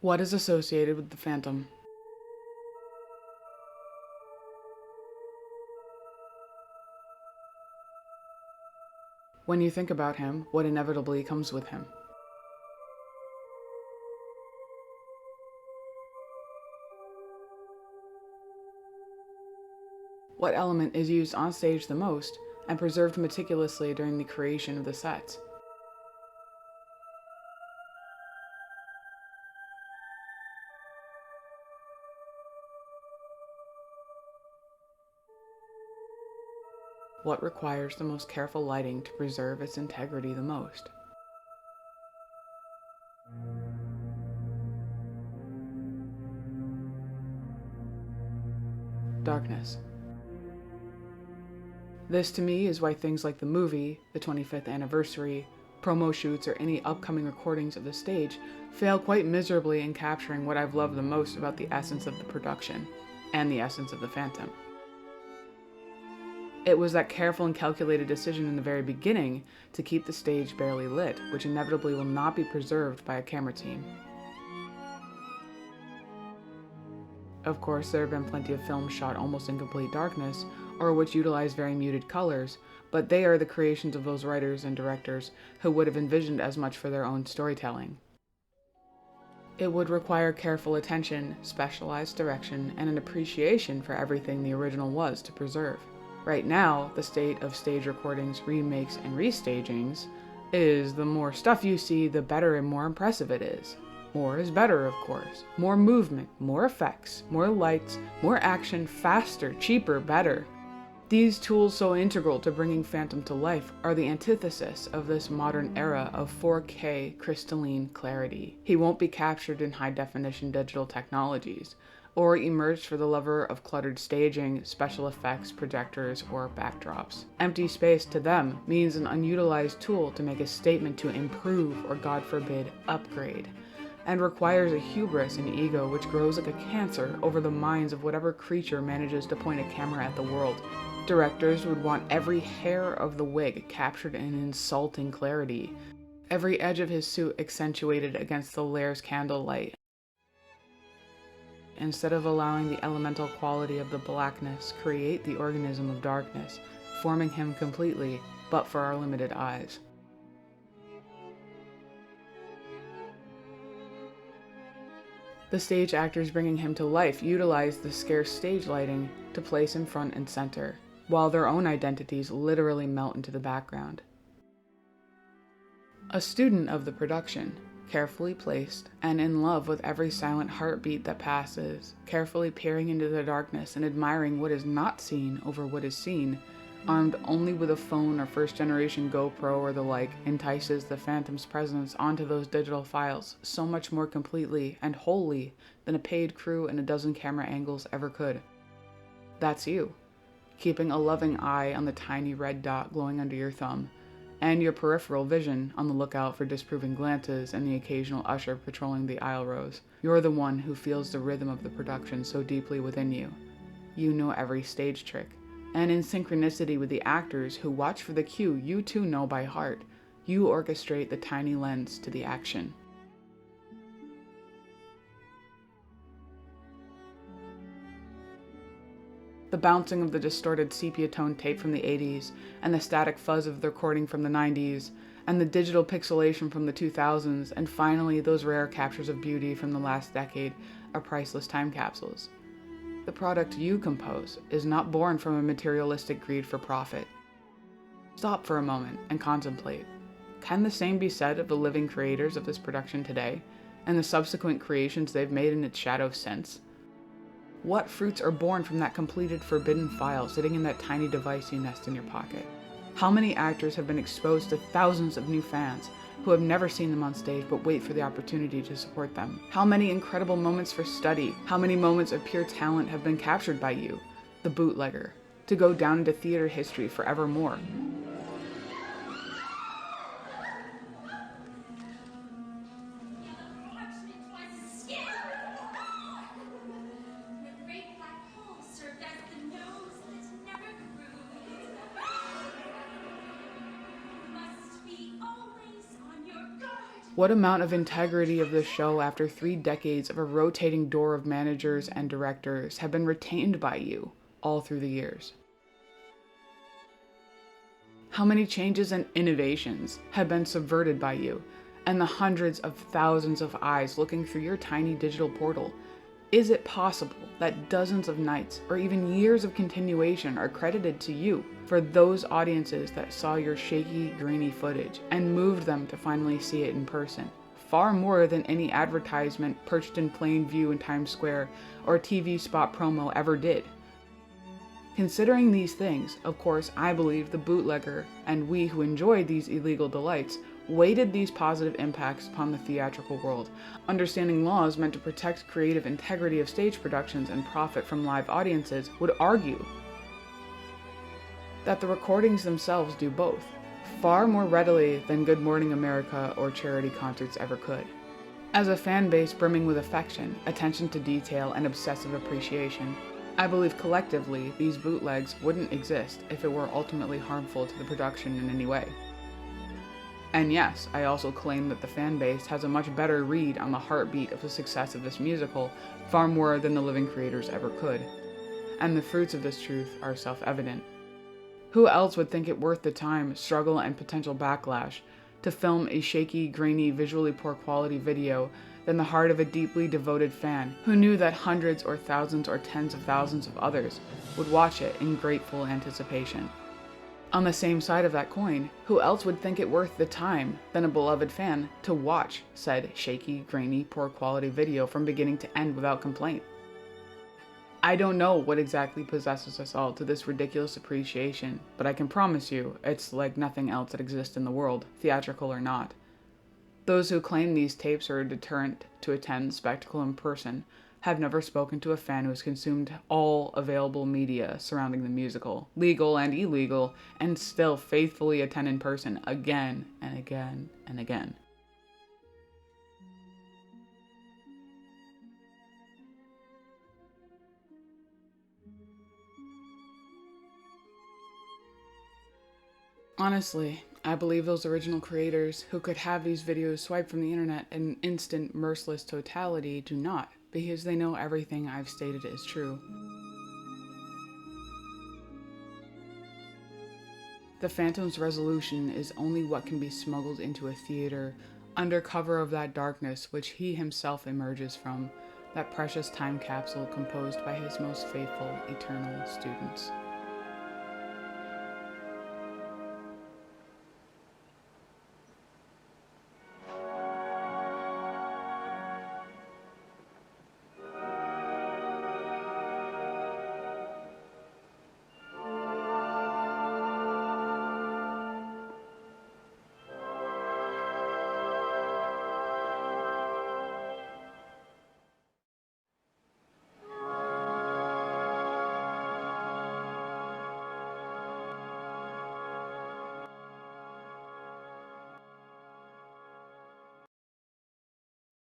What is associated with the Phantom? When you think about him, what inevitably comes with him? What element is used on stage the most and preserved meticulously during the creation of the sets? What requires the most careful lighting to preserve its integrity the most? Darkness. This to me is why things like the movie, the 25th anniversary, promo shoots, or any upcoming recordings of the stage fail quite miserably in capturing what I've loved the most about the essence of the production and the essence of the Phantom. It was that careful and calculated decision in the very beginning to keep the stage barely lit, which inevitably will not be preserved by a camera team. Of course, there have been plenty of films shot almost in complete darkness, or which utilize very muted colors, but they are the creations of those writers and directors who would have envisioned as much for their own storytelling. It would require careful attention, specialized direction, and an appreciation for everything the original was to preserve. Right now, the state of stage recordings, remakes, and restagings is the more stuff you see, the better and more impressive it is. More is better, of course. More movement, more effects, more lights, more action, faster, cheaper, better. These tools, so integral to bringing Phantom to life, are the antithesis of this modern era of 4K crystalline clarity. He won't be captured in high-definition digital technologies, or emerged for the lover of cluttered staging, special effects, projectors, or backdrops. Empty space to them means an unutilized tool to make a statement to improve or, God forbid, upgrade, and requires a hubris and ego which grows like a cancer over the minds of whatever creature manages to point a camera at the world. Directors would want every hair of the wig captured in insulting clarity, every edge of his suit accentuated against the Lair's candlelight, instead of allowing the elemental quality of the blackness create the organism of darkness, forming him completely, but for our limited eyes. The stage actors bringing him to life utilize the scarce stage lighting to place him front and center, while their own identities literally melt into the background. A student of the production, carefully placed and in love with every silent heartbeat that passes, carefully peering into the darkness and admiring what is not seen over what is seen, armed only with a phone or first-generation GoPro or the like, entices the Phantom's presence onto those digital files so much more completely and wholly than a paid crew and a dozen camera angles ever could. That's you, keeping a loving eye on the tiny red dot glowing under your thumb, and your peripheral vision on the lookout for disapproving glances and the occasional usher patrolling the aisle rows. You're the one who feels the rhythm of the production so deeply within you. You know every stage trick, and in synchronicity with the actors who watch for the cue you too know by heart, you orchestrate the tiny lens to the action. The bouncing of the distorted sepia-toned tape from the 80s, and the static fuzz of the recording from the 90s, and the digital pixelation from the 2000s, and finally those rare captures of beauty from the last decade are priceless time capsules. The product you compose is not born from a materialistic greed for profit. Stop for a moment and contemplate. Can the same be said of the living creators of this production today, and the subsequent creations they've made in its shadow since? What fruits are born from that completed forbidden file sitting in that tiny device you nest in your pocket? How many actors have been exposed to thousands of new fans who have never seen them on stage but wait for the opportunity to support them? How many incredible moments for study, how many moments of pure talent have been captured by you, the bootlegger, to go down into theater history forevermore? What amount of integrity of the show after 3 decades of a rotating door of managers and directors have been retained by you all through the years? How many changes and innovations have been subverted by you and the hundreds of thousands of eyes looking through your tiny digital portal? Is it possible that dozens of nights or even years of continuation are credited to you for those audiences that saw your shaky, grainy footage and moved them to finally see it in person? Far more than any advertisement perched in plain view in Times Square or TV spot promo ever did. Considering these things, of course, I believe the bootlegger and we who enjoyed these illegal delights weighted these positive impacts upon the theatrical world, understanding laws meant to protect creative integrity of stage productions and profit from live audiences, would argue that the recordings themselves do both, far more readily than Good Morning America or charity concerts ever could. As a fan base brimming with affection, attention to detail, and obsessive appreciation, I believe collectively these bootlegs wouldn't exist if it were ultimately harmful to the production in any way. And yes, I also claim that the fan base has a much better read on the heartbeat of the success of this musical, far more than the living creators ever could. And the fruits of this truth are self-evident. Who else would think it worth the time, struggle, and potential backlash to film a shaky, grainy, visually poor quality video than the heart of a deeply devoted fan who knew that hundreds or thousands or tens of thousands of others would watch it in grateful anticipation? On the same side of that coin, who else would think it worth the time than a beloved fan to watch said shaky, grainy, poor quality video from beginning to end without complaint? I don't know what exactly possesses us all to this ridiculous appreciation, but I can promise you it's like nothing else that exists in the world, theatrical or not. Those who claim these tapes are a deterrent to attend the spectacle in person have never spoken to a fan who has consumed all available media surrounding the musical, legal and illegal, and still faithfully attend in person again and again and again. Honestly, I believe those original creators who could have these videos swiped from the internet in instant, merciless totality do not, because they know everything I've stated is true. The Phantom's resolution is only what can be smuggled into a theater under cover of that darkness which he himself emerges from, that precious time capsule composed by his most faithful, eternal students.